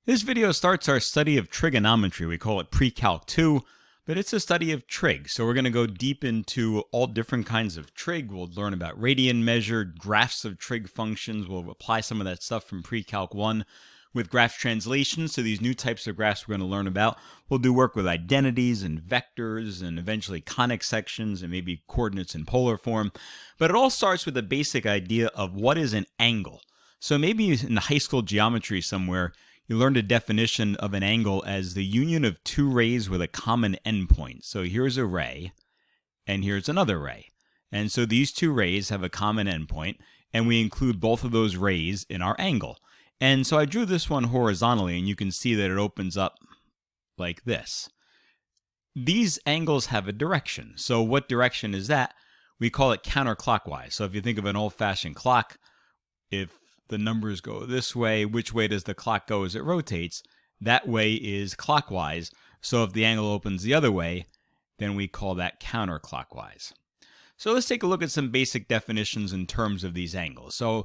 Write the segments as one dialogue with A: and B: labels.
A: This video starts our study of trigonometry. We call it Precalc 2, but it's a study of trig. So we're going to go deep into all different kinds of trig. We'll learn about radian measure, graphs of trig functions. We'll apply some of that stuff from Precalc 1 with graph translations. So these new types of graphs we're going to learn about. We'll do work with identities and vectors and eventually conic sections and maybe coordinates in polar form. But it all starts with the basic idea of what is an angle. So maybe in the high school geometry somewhere, you learned a definition of an angle as the union of two rays with a common endpoint. So here's a ray, and here's another ray. And so these two rays have a common endpoint, and we include both of those rays in our angle. And so I drew this one horizontally, and you can see that it opens up like this. These angles have a direction. So what direction is that? We call it counterclockwise. So if you think of an old-fashioned clock, if the numbers go this way, which way does the clock go as it rotates? That way is clockwise. So if the angle opens the other way, then we call that counterclockwise. So let's take a look at some basic definitions in terms of these angles. So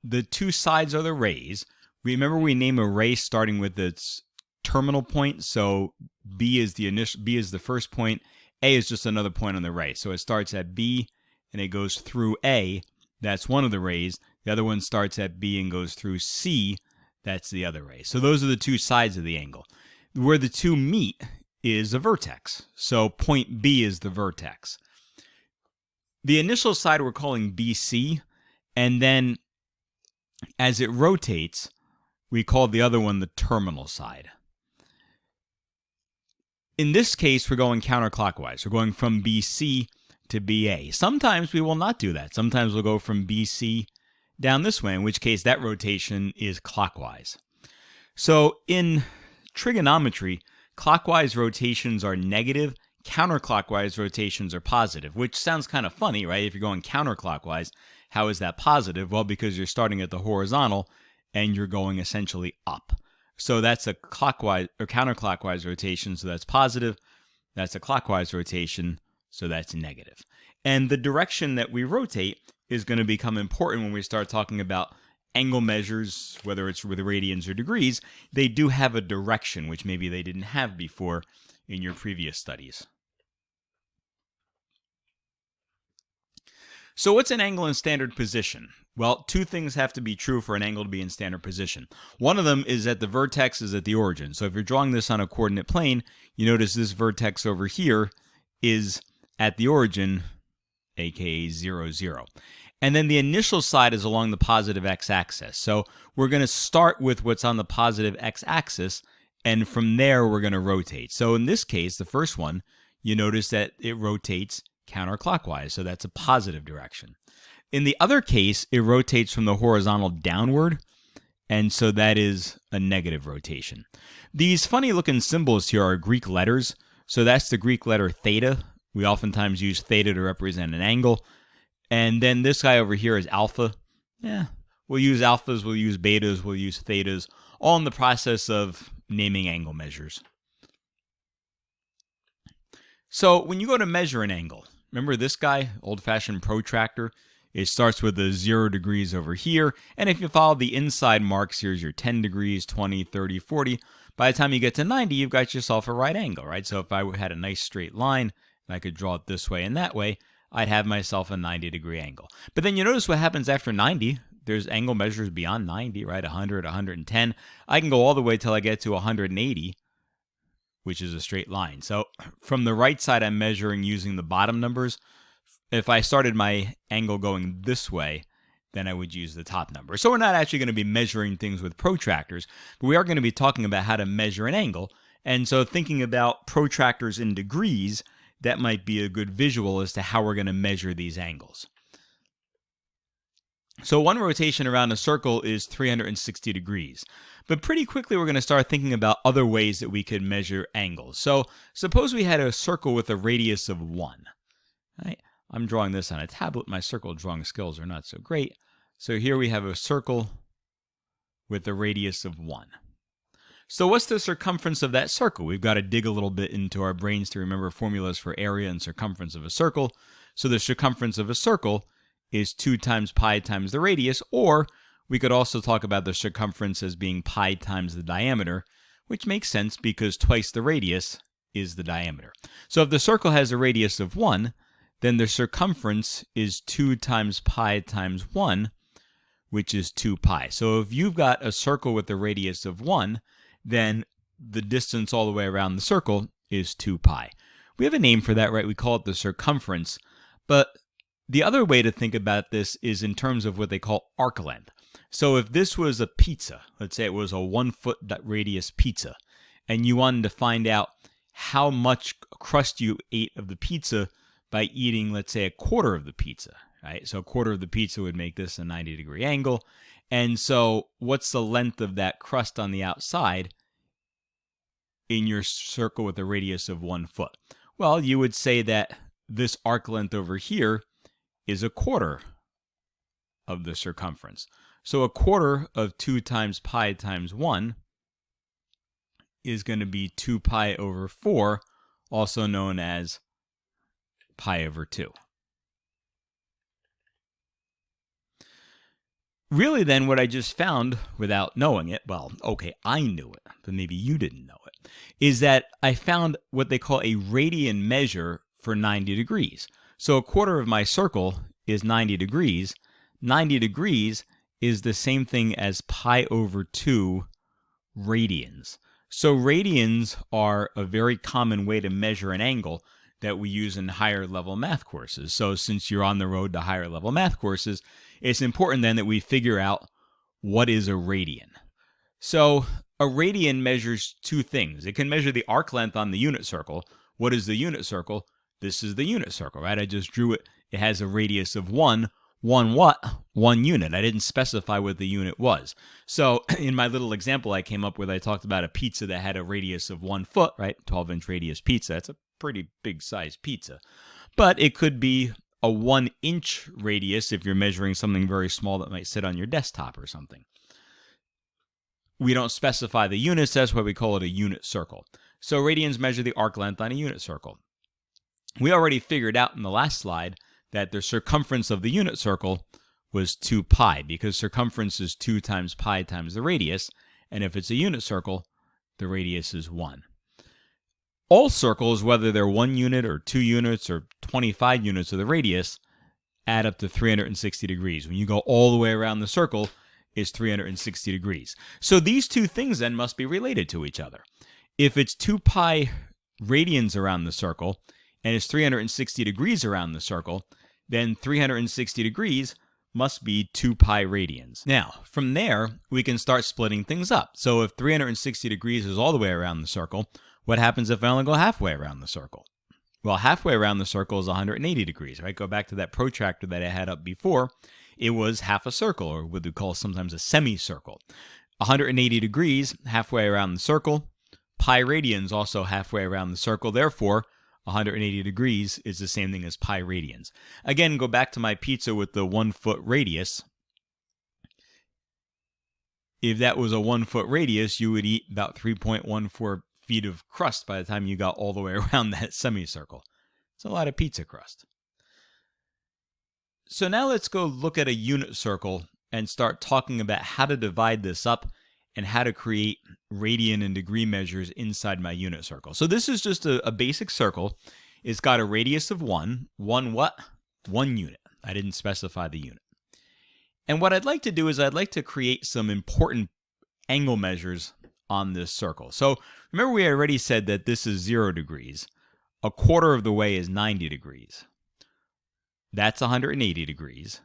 A: the two sides are the rays. Remember, we name a ray starting with its terminal point. So B is the first point. A is just another point on the ray. So it starts at B and it goes through A. That's one of the rays. The other one starts at B and goes through C. That's the other ray. So those are the two sides of the angle. Where the two meet is a vertex. So point B is the vertex. The initial side we're calling BC, and then as it rotates, we call the other one the terminal side. In this case, we're going counterclockwise. We're going from BC to BA. Sometimes we will not do that. Sometimes we'll go from BC down this way, in which case that rotation is clockwise. So in trigonometry, clockwise rotations are negative, counterclockwise rotations are positive, which sounds kind of funny, right? If you're going counterclockwise, how is that positive? Well, because you're starting at the horizontal and you're going essentially up. So that's a clockwise or counterclockwise rotation, so that's positive. That's a clockwise rotation, so that's negative. And the direction that we rotate is going to become important when we start talking about angle measures, whether it's with radians or degrees. They do have a direction, which maybe they didn't have before in your previous studies. So what's an angle in standard position? Well, two things have to be true for an angle to be in standard position. One of them is that the vertex is at the origin. So if you're drawing this on a coordinate plane, you notice this vertex over here is at the origin, aka 0, 0. And then the initial side is along the positive x-axis. So we're going to start with what's on the positive x-axis, and from there we're going to rotate. So in this case, the first one, you notice that it rotates counterclockwise, so that's a positive direction. In the other case, it rotates from the horizontal downward, and so that is a negative rotation. These funny looking symbols here are Greek letters. So that's the Greek letter theta. We oftentimes use theta to represent an angle. And then this guy over here is alpha. We'll use alphas, we'll use betas, we'll use thetas, all in the process of naming angle measures. So when you go to measure an angle, remember this guy, old-fashioned protractor? It starts with the 0 degrees over here, and if you follow the inside marks, here's your 10 degrees, 20, 30, 40. By the time you get to 90, you've got yourself a right angle, right? So if I had a nice straight line, and I could draw it this way and that way, I'd have myself a 90-degree angle. But then you notice what happens after 90. There's angle measures beyond 90, right? 100, 110. I can go all the way till I get to 180, which is a straight line. So from the right side, I'm measuring using the bottom numbers. If I started my angle going this way, then I would use the top number. So we're not actually going to be measuring things with protractors, but we are going to be talking about how to measure an angle. And so thinking about protractors in degrees, that might be a good visual as to how we're going to measure these angles. So one rotation around a circle is 360 degrees. But pretty quickly we're going to start thinking about other ways that we could measure angles. So suppose we had a circle with a radius of 1. Right? I'm drawing this on a tablet. My circle drawing skills are not so great. So here we have a circle with a radius of 1. So what's the circumference of that circle? We've got to dig a little bit into our brains to remember formulas for area and circumference of a circle. So the circumference of a circle is 2 times pi times the radius, or We could also talk about the circumference as being pi times the diameter, which makes sense because twice the radius is the diameter. So if the circle has a radius of 1, then the circumference is 2 times pi times 1, which is 2 pi. So if you've got a circle with a radius of 1, then the distance all the way around the circle is 2 pi. We have a name for that, right? We call it the circumference. But the other way to think about this is in terms of what they call arc length. So if this was a pizza, let's say it was a 1 foot radius pizza, and you wanted to find out how much crust you ate of the pizza by eating, let's say, a quarter of the pizza, right? So a quarter of the pizza would make this a 90-degree angle. And so what's the length of that crust on the outside in your circle with a radius of 1 foot? Well, you would say that this arc length over here is a quarter of the circumference. So a quarter of 2 times pi times 1 is going to be 2 pi over 4, also known as pi over 2. Really then, what I just found without knowing it, well, okay, I knew it, but maybe you didn't know it, is that I found what they call a radian measure for 90 degrees. So a quarter of my circle is 90 degrees. 90 degrees is the same thing as pi over 2 radians. So radians are a very common way to measure an angle that we use in higher level math courses. So since you're on the road to higher level math courses, it's important then that we figure out what is a radian. So a radian measures two things. It can measure the arc length on the unit circle. What is the unit circle? This is the unit circle, right? I just drew it. It has a radius of 1. 1 what? 1 unit. I didn't specify what the unit was. So in my little example I came up with, I talked about a pizza that had a radius of 1 foot, right? 12-inch radius pizza. That's a pretty big size pizza. But it could be a 1-inch radius if you're measuring something very small that might sit on your desktop or something. We don't specify the units. That's why we call it a unit circle. So radians measure the arc length on a unit circle. We already figured out in the last slide that the circumference of the unit circle was 2 pi, because circumference is 2 times pi times the radius, and if it's a unit circle, the radius is 1. All circles, whether they're 1 unit or 2 units or 25 units of the radius, add up to 360 degrees. When you go all the way around the circle, it's 360 degrees. So these two things then must be related to each other. If it's 2 pi radians around the circle, and it's 360 degrees around the circle, then 360 degrees must be 2 pi radians. Now, from there, we can start splitting things up. So if 360 degrees is all the way around the circle, what happens if I only go halfway around the circle? Well, halfway around the circle is 180 degrees, right? Go back to that protractor that I had up before. It was half a circle, or what we call sometimes a semicircle. 180 degrees, halfway around the circle. Pi radians also halfway around the circle. Therefore, 180 degrees is the same thing as pi radians. Again, go back to my pizza with the 1 foot radius. If that was a 1 foot radius, you would eat about 3.14 feet of crust by the time you got all the way around that semicircle. It's a lot of pizza crust. So now let's go look at a unit circle and start talking about how to divide this up and how to create radian and degree measures inside my unit circle. So this is just a basic circle. It's got a radius of 1. 1 what? 1 unit. I didn't specify the unit. And what I'd like to do is I'd like to create some important angle measures on this circle. So remember we already said that this is 0 degrees. A quarter of the way is 90 degrees. That's 180 degrees.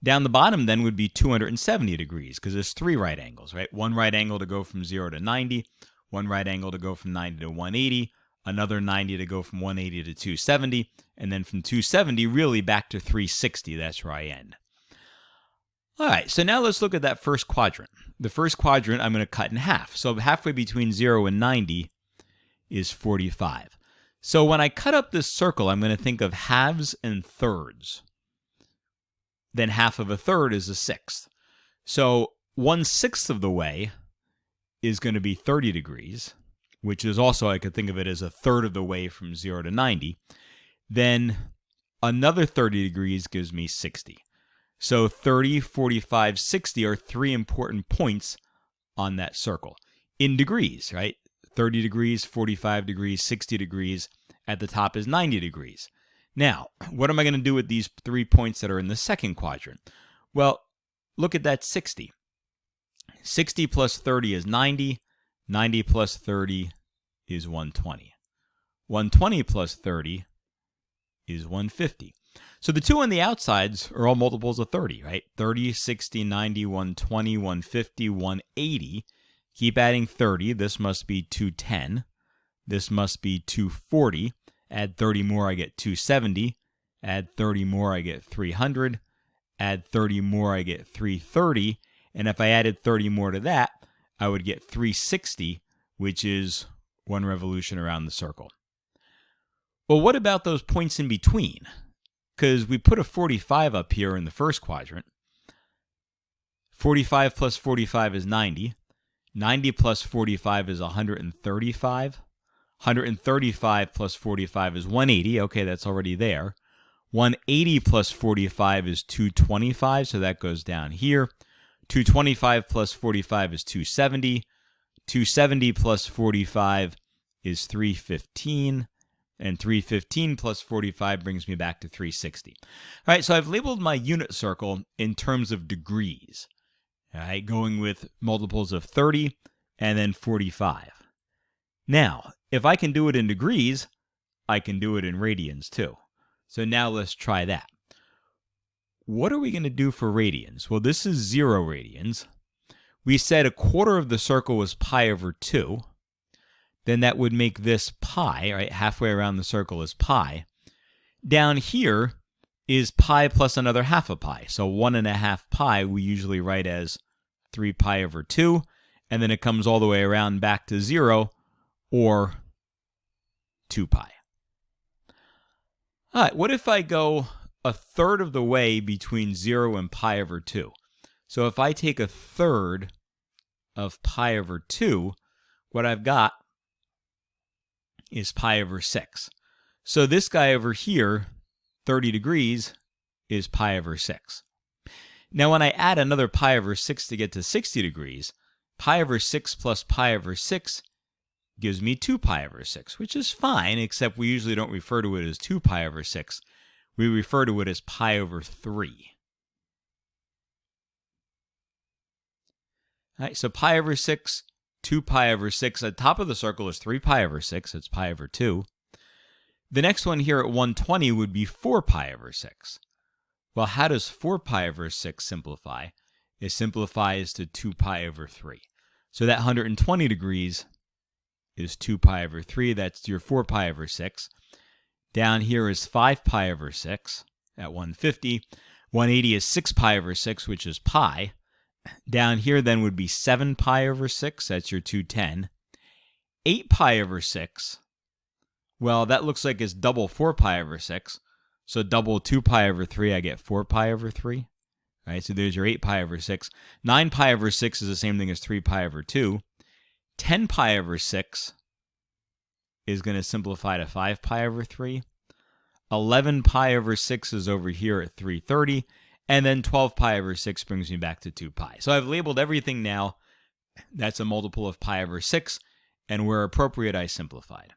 A: Down the bottom then would be 270 degrees because there's 3 right angles, right? 1 right angle to go from 0 to 90, 1 right angle to go from 90 to 180, another 90 to go from 180 to 270, and then from 270 really back to 360. That's where I end. All right, so now let's look at that first quadrant. The first quadrant I'm going to cut in half. So halfway between 0 and 90 is 45. So when I cut up this circle, I'm going to think of halves and thirds. Then half of a third is a sixth. So 1/6 of the way is going to be 30 degrees, which is also, I could think of it as a third of the way from 0 to 90. Then another 30 degrees gives me 60. So 30, 45, 60 are three important points on that circle in degrees, right? 30 degrees, 45 degrees, 60 degrees. At the top is 90 degrees. Now, what am I going to do with these 3 points that are in the second quadrant? Well, look at that 60. 60 plus 30 is 90. 90 plus 30 is 120. 120 plus 30 is 150. So the two on the outsides are all multiples of 30, right? 30, 60, 90, 120, 150, 180. Keep adding 30. This must be 210. This must be 240. Add 30 more, I get 270. Add 30 more, I get 300. Add 30 more, I get 330. And if I added 30 more to that, I would get 360, which is 1 revolution around the circle. Well, what about those points in between? Because we put a 45 up here in the first quadrant. 45 plus 45 is 90. 90 plus 45 is 135. 135 plus 45 is 180. Okay, that's already there. 180 plus 45 is 225, so that goes down here. 225 plus 45 is 270. 270 plus 45 is 315. And 315 plus 45 brings me back to 360. All right, so I've labeled my unit circle in terms of degrees. All right, going with multiples of 30 and then 45. Now, if I can do it in degrees, I can do it in radians too. So now let's try that. What are we going to do for radians? Well, this is 0 radians. We said a quarter of the circle was pi over 2. Then that would make this pi, right? Halfway around the circle is pi. Down here is pi plus another half a pi. So 1.5 pi we usually write as 3 pi over 2. And then it comes all the way around back to 0, or 2 pi. All right, what if I go a third of the way between 0 and pi over 2? So if I take a third of pi over 2, what I've got is pi over 6. So this guy over here, 30 degrees, is pi over 6. Now when I add another pi over 6 to get to 60 degrees, pi over 6 plus pi over 6 gives me 2 pi over 6, which is fine, except we usually don't refer to it as 2 pi over 6. We refer to it as pi over 3. All right, so pi over 6, 2 pi over 6. At the top of the circle is 3 pi over 6. It's pi over 2. The next one here at 120 would be 4 pi over 6. Well, how does 4 pi over 6 simplify? It simplifies to 2 pi over 3. So that 120 degrees is 2 pi over 3. That's your 4 pi over 6. Down here is 5 pi over 6 at 150. 180 is 6 pi over 6, which is pi. Down here then would be 7 pi over 6. That's your 210. 8 pi over 6. Well, that looks like it's double 4 pi over 6. So double 2 pi over 3, I get 4 pi over 3. All right, so there's your 8 pi over 6. 9 pi over 6 is the same thing as 3 pi over 2. 10 pi over 6 is going to simplify to 5 pi over 3. 11 pi over 6 is over here at 330. And then 12 pi over 6 brings me back to 2 pi. So I've labeled everything now. That's a multiple of pi over 6. And where appropriate, I simplified.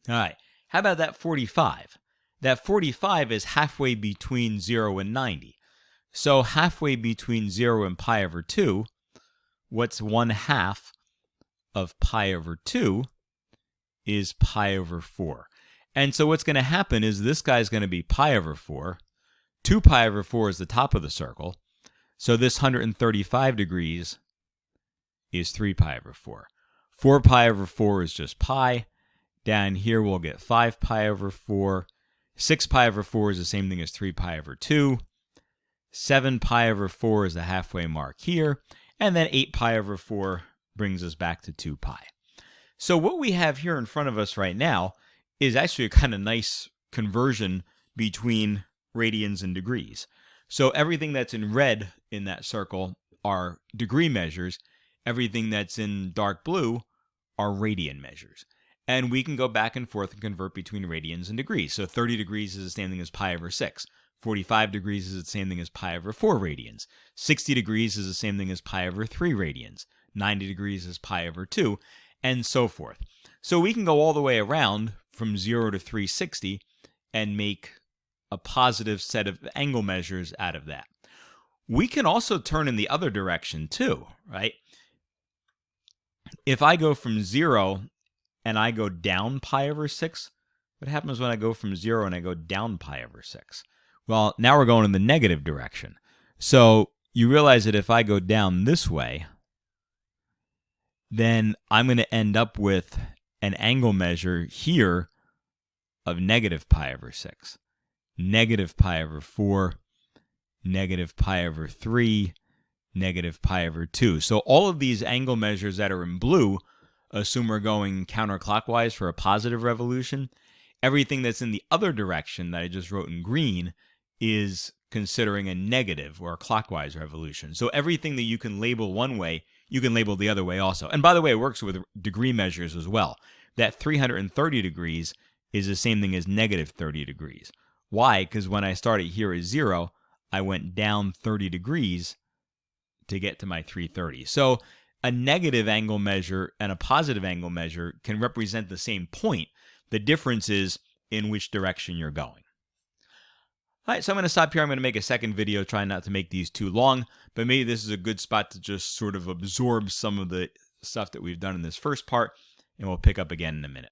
A: All right, how about that 45? That 45 is halfway between 0 and 90. So halfway between 0 and pi over 2, what's 1/2 of pi over 2 is pi over 4. And so what's going to happen is this guy's going to be pi over 4. 2 pi over 4 is the top of the circle. So this 135 degrees is 3 pi over 4. 4 pi over 4 is just pi. Down here we'll get 5 pi over 4. 6 pi over 4 is the same thing as 3 pi over 2. 7 pi over 4 is the halfway mark here. And then 8 pi over 4 brings us back to 2 pi. So what we have here in front of us right now is actually a kind of nice conversion between radians and degrees. So everything that's in red in that circle are degree measures. Everything that's in dark blue are radian measures. And we can go back and forth and convert between radians and degrees. So 30 degrees is the same thing as pi over 6. 45 degrees is the same thing as pi over 4 radians. 60 degrees is the same thing as pi over 3 radians. 90 degrees is pi over 2, and so forth. So we can go all the way around from 0 to 360 and make a positive set of angle measures out of that. We can also turn in the other direction too, right? If I go from 0 and I go down pi over 6, what happens when I go from 0 and I go down pi over 6? Well, now we're going in the negative direction. So you realize that if I go down this way, then I'm going to end up with an angle measure here of negative pi over 6, negative pi over 4, negative pi over 3, negative pi over 2. So all of these angle measures that are in blue assume we're going counterclockwise for a positive revolution. Everything that's in the other direction that I just wrote in green is considering a negative or a clockwise revolution. So everything that you can label one way, you can label the other way also. And by the way, it works with degree measures as well. That 330 degrees is the same thing as negative 30 degrees. Why? Because when I started here at 0, I went down 30 degrees to get to my 330. So a negative angle measure and a positive angle measure can represent the same point. The difference is in which direction you're going. All right, so I'm going to stop here. I'm going to make a second video, trying not to make these too long, but maybe this is a good spot to just sort of absorb some of the stuff that we've done in this first part, and we'll pick up again in a minute.